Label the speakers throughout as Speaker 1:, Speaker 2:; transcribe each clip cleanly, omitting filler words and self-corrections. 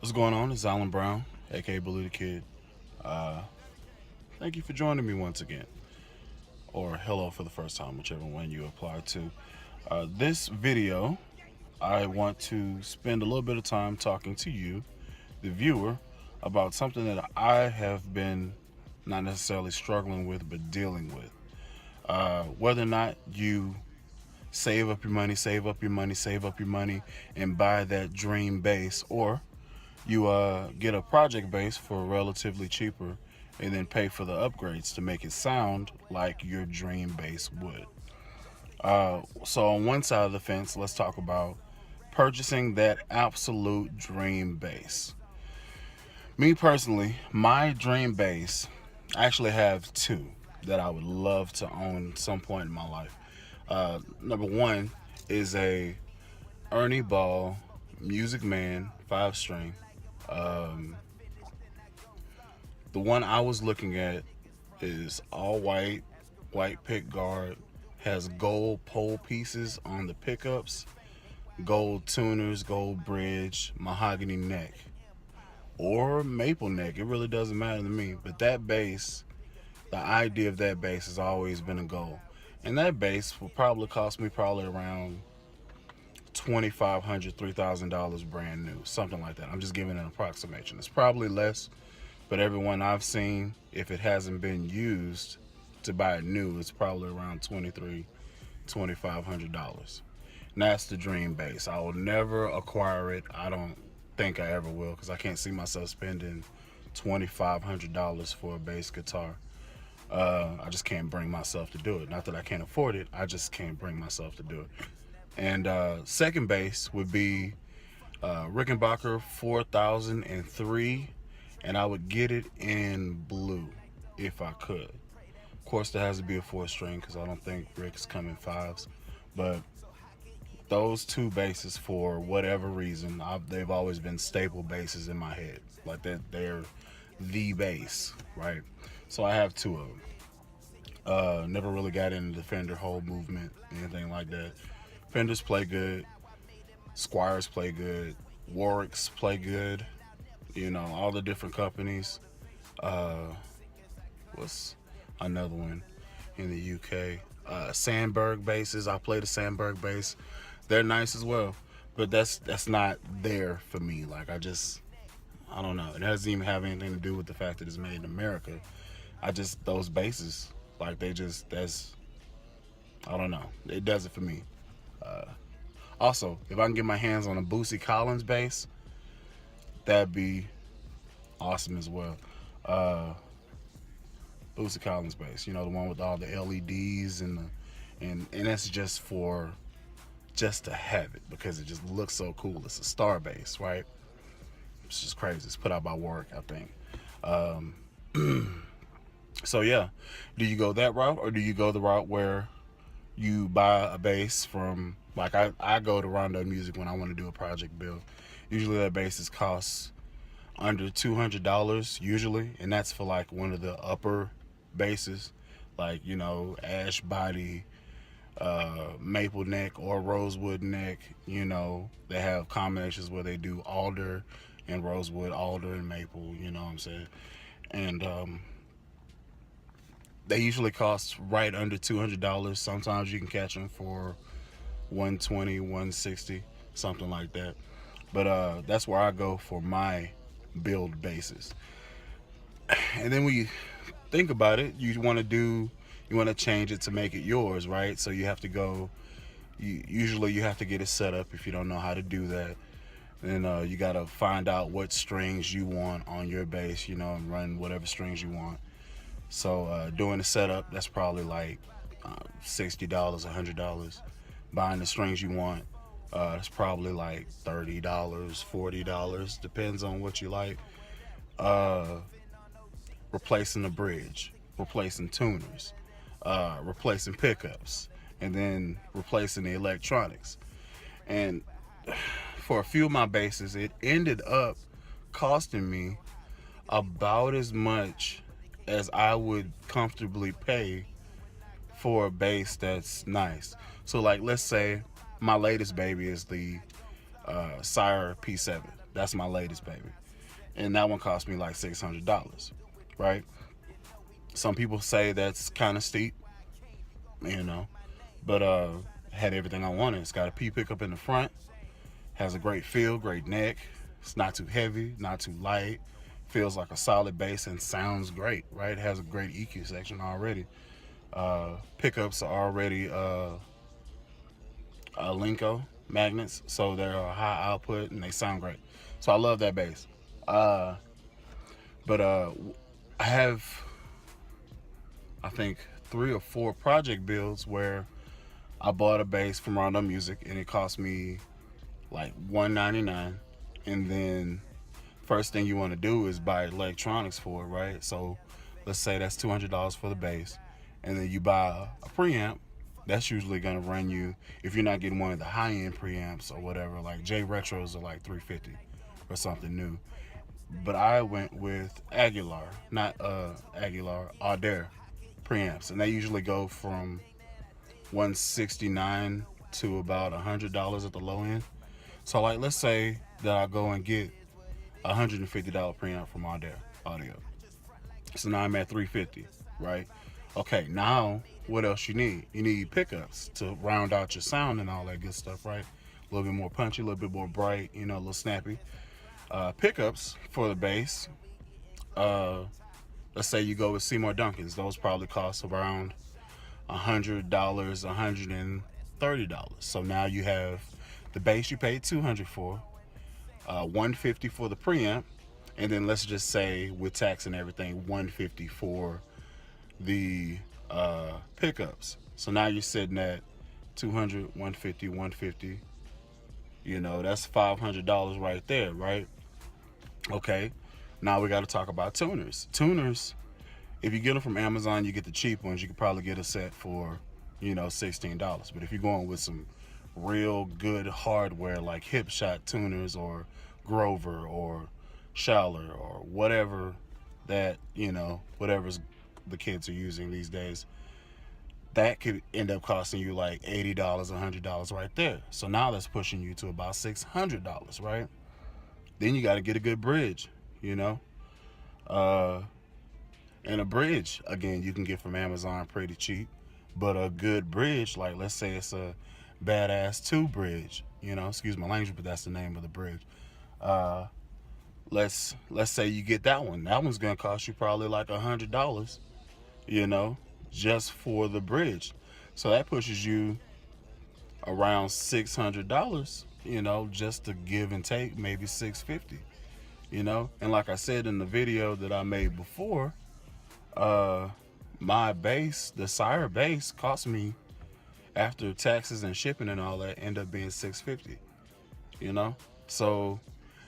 Speaker 1: What's going on? It's Alan Brown, aka Bully the Kid. Uh, Thank you for joining me once again, or hello for the first time, whichever one you apply to. This video, I want to spend a little bit of time talking to you, the viewer, about something that I have been not necessarily struggling with, but dealing with. Whether or not you save up your money, save up your money, save up your money, and buy that dream base, or you get a project base for relatively cheaper and then pay for the upgrades to make it sound like your dream base would. So on one side of the fence, let's talk about purchasing that absolute dream base. Me personally, my dream base, I actually have two that I would love to own at some point in my life. Number one is a Ernie Ball Music Man 5 string. Um, the one I was looking at is all white, white pick guard, has gold pole pieces on the pickups, gold tuners, gold bridge, mahogany neck, or maple neck. It really doesn't matter to me. But that bass, the idea of that bass has always been a goal. And that bass will probably cost me probably around $2,500, $3,000 brand new, something like that. I'm just giving an approximation. It's probably less, but everyone I've seen, if it hasn't been used to buy it new, it's probably around $2,300, $2,500. And that's the dream base. I will never acquire it. I don't think I ever will, because I can't see myself spending $2,500 for a bass guitar. I just can't bring myself to do it. Not that I can't afford it, I just can't bring myself to do it. And second base would be Rickenbacker 4003, and I would get it in blue if I could. Of course, there has to be a 4 string because I don't think Rick's come in 5s. But those two bases, for whatever reason, they've always been staple bases in my head. Like they're the base, right? So I have two of them. Never really got into the Fender whole movement, anything like that. Fenders play good, Squires play good, Warwicks play good. You know, all the different companies. Uh, what's another one in the UK? Sandberg basses. I play the Sandberg bass. They're nice as well, but that's not there for me. Like I don't know. It doesn't even have anything to do with the fact that it's made in America. Those basses, like I don't know. It does it for me. Uh, Also, if I can get my hands on a Bootsy Collins bass, that'd be awesome as well. Uh, Bootsy Collins bass, you know, the one with all the LEDs and that's just to have it because it just looks so cool. It's a star bass, right? It's just crazy. It's put out by Warwick, I think. So yeah, do you go that route or do you go the route where you buy a bass from, like I go to Rondo Music when I want to do a project build. Usually that bass costs under $200 usually, and that's for like one of the upper basses, like, you know, ash body, maple neck or rosewood neck. You know, they have combinations where they do alder and rosewood, alder and maple, you know what I'm saying? And they usually cost right under $200. Sometimes you can catch them for 120, 160, something like that. But that's where I go for my build bases. And then when you think about it, you want to change it to make it yours, right? So you have to go. Usually you have to get it set up if you don't know how to do that. Then you got to find out what strings you want on your bass, you know, and run whatever strings you want. So doing the setup, that's probably like $60, $100. Buying the strings you want, it's probably like $30, $40, depends on what you like. Replacing the bridge, replacing tuners, replacing pickups, and then replacing the electronics. And for a few of my basses, it ended up costing me about as much as I would comfortably pay for a bass that's nice. So like, let's say my latest baby is the Sire P7. That's my latest baby. And that one cost me like $600, right? Some people say that's kind of steep, you know, but had everything I wanted. It's got a P pickup in the front, has a great feel, great neck. It's not too heavy, not too light. Feels like a solid bass and sounds great, right? It has a great EQ section already. Pickups are already Linko magnets, so they're a high output and they sound great. So I love that bass. Uh, but I have, I think, 3 or 4 project builds where I bought a bass from Rondo Music and it cost me like $199, and then first thing you want to do is buy electronics for it, right? So let's say that's $200 for the bass, and then you buy a preamp. That's usually gonna run you, if you're not getting one of the high-end preamps or whatever, like J Retros are like $350 or something new. But I went with Aguilar, not Aguilar, Audaire preamps, and they usually go from 169 to about $100 at the low end. So like, let's say that I go and get $150 preamp from Audio. So now I'm at 350, right? Okay, now what else you need? You need pickups to round out your sound and all that good stuff, right? A little bit more punchy, a little bit more bright, a little snappy. Pickups for the bass. Uh, let's say you go with Seymour Duncan's. Those probably cost around $100, $130. So now you have the bass you paid $200 for, $150 for the preamp, and then let's just say with tax and everything, $150 for the pickups. So now you're sitting at 200, 150, 150. That's $500 right there, right? Okay. Now we got to talk about tuners. Tuners, if you get them from Amazon, you get the cheap ones. You could probably get a set for, $16. But if you're going with some real good hardware like Hipshot tuners or Grover or Schaller or whatever that, whatever's the kids are using these days, that could end up costing you like $80, $100 right there. So now that's pushing you to about $600, right? Then you got to get a good bridge, uh, and a bridge, again, you can get from Amazon pretty cheap. But a good bridge, like let's say it's a Badass 2 bridge, excuse my language, but that's the name of the bridge. Uh, let's say you get that one. That one's gonna cost you probably like $100, just for the bridge. So that pushes you around $600, just to give and take, maybe $650, And like I said in the video that I made before, my bass, the Sire bass, cost me, after taxes and shipping and all that, end up being $650, So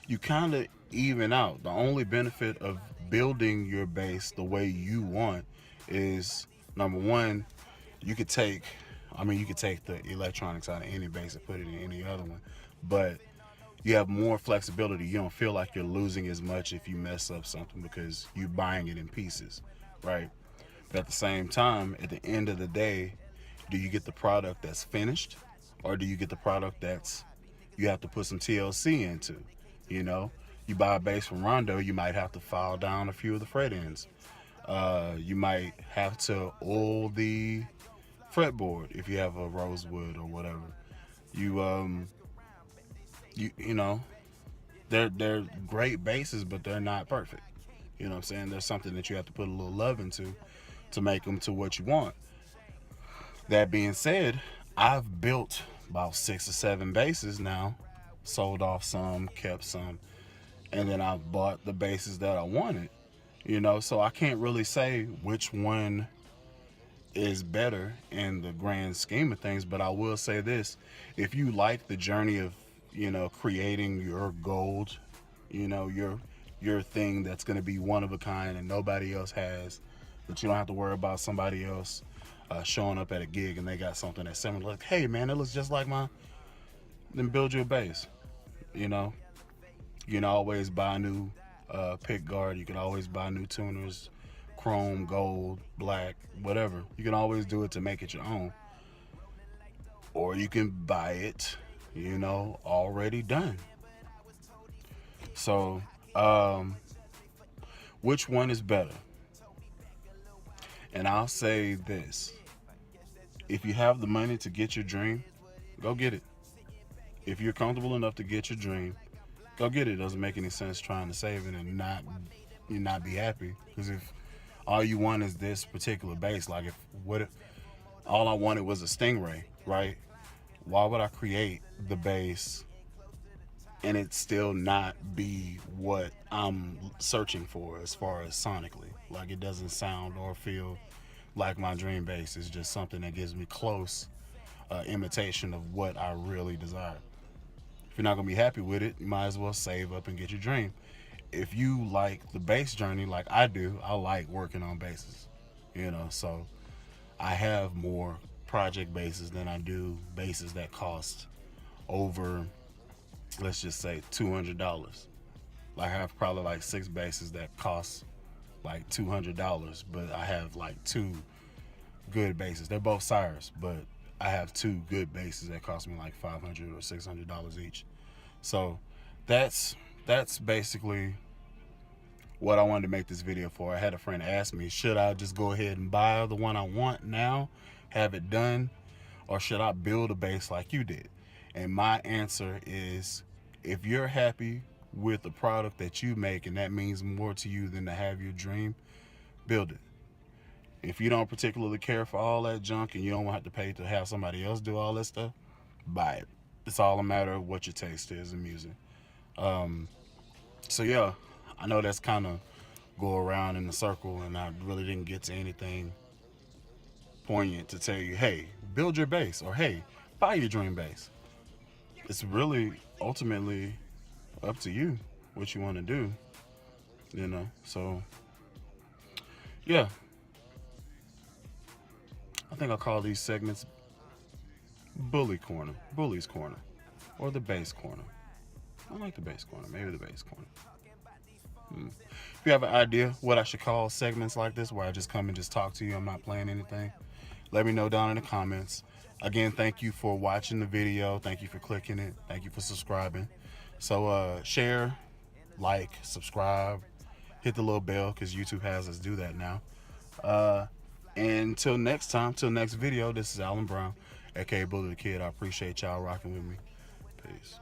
Speaker 1: you kind of even out. The only benefit of building your bass the way you want is, number one, you could take the electronics out of any bass and put it in any other one, but you have more flexibility. You don't feel like you're losing as much if you mess up something because you're buying it in pieces, right? But at the same time, at the end of the day, do you get the product that's finished, or do you get the product that's you have to put some TLC into? You buy a bass from Rondo, you might have to file down a few of the fret ends. You might have to oil the fretboard if you have a rosewood or whatever. They're great basses, but they're not perfect. You know what I'm saying? There's something that you have to put a little love into to make them to what you want. That being said, I've built about 6 or 7 basses now, sold off some, kept some, and then I've bought the basses that I wanted. So I can't really say which one is better in the grand scheme of things, but I will say this: if you like the journey of creating your gold, your thing that's going to be one of a kind and nobody else has, that you don't have to worry about somebody else showing up at a gig and they got something that's similar, like, hey man, it looks just like mine, then build your bass. You can always buy new pick guard, you can always buy new tuners, chrome, gold, black, whatever. You can always do it to make it your own, or you can buy it already done. So, which one is better? And I'll say this: if you have the money to get your dream, go get it. If you're comfortable enough to get your dream, go get it. It doesn't make any sense trying to save it and not be happy. Because if all you want is this particular base, like if all I wanted was a Stingray, right? Why would I create the base and it still not be what I'm searching for as far as sonically? Like it doesn't sound or feel like my dream base. Is just something that gives me close imitation of what I really desire. If you're not gonna be happy with it, you might as well save up and get your dream. If you like the bass journey like I do, I like working on basses. So I have more project bases than I do bases that cost over, let's just say, $200. Like I have probably like 6 bases that cost like $200, but I have like 2 good bases. They're both Sires, but I have 2 good bases that cost me like $500 or $600 each. So that's basically what I wanted to make this video for. I had a friend ask me, should I just go ahead and buy the one I want now, have it done, or should I build a base like you did? And my answer is, if you're happy with the product that you make and that means more to you than to have your dream, build it. If you don't particularly care for all that junk and you don't want to have to pay to have somebody else do all that stuff, buy it. It's all a matter of what your taste is in music. Um, so yeah, I know that's kind of go around in a circle, and I really didn't get to anything poignant to tell you, hey, build your base, or hey, buy your dream base. It's really ultimately up to you what you want to do. So yeah, I think I'll call these segments Bully's Corner, or the Bass Corner. I like the Bass Corner, maybe the Bass Corner. If you have an idea what I should call segments like this, where I just come and just talk to you, I'm not playing anything, let me know down in the comments. Again, thank you for watching the video. Thank you for clicking it. Thank you for subscribing. So share, like, subscribe, hit the little bell, because YouTube has us do that now. And until next time, till next video, this is Alan Brown, aka Bully the Kid. I appreciate y'all rocking with me. Peace.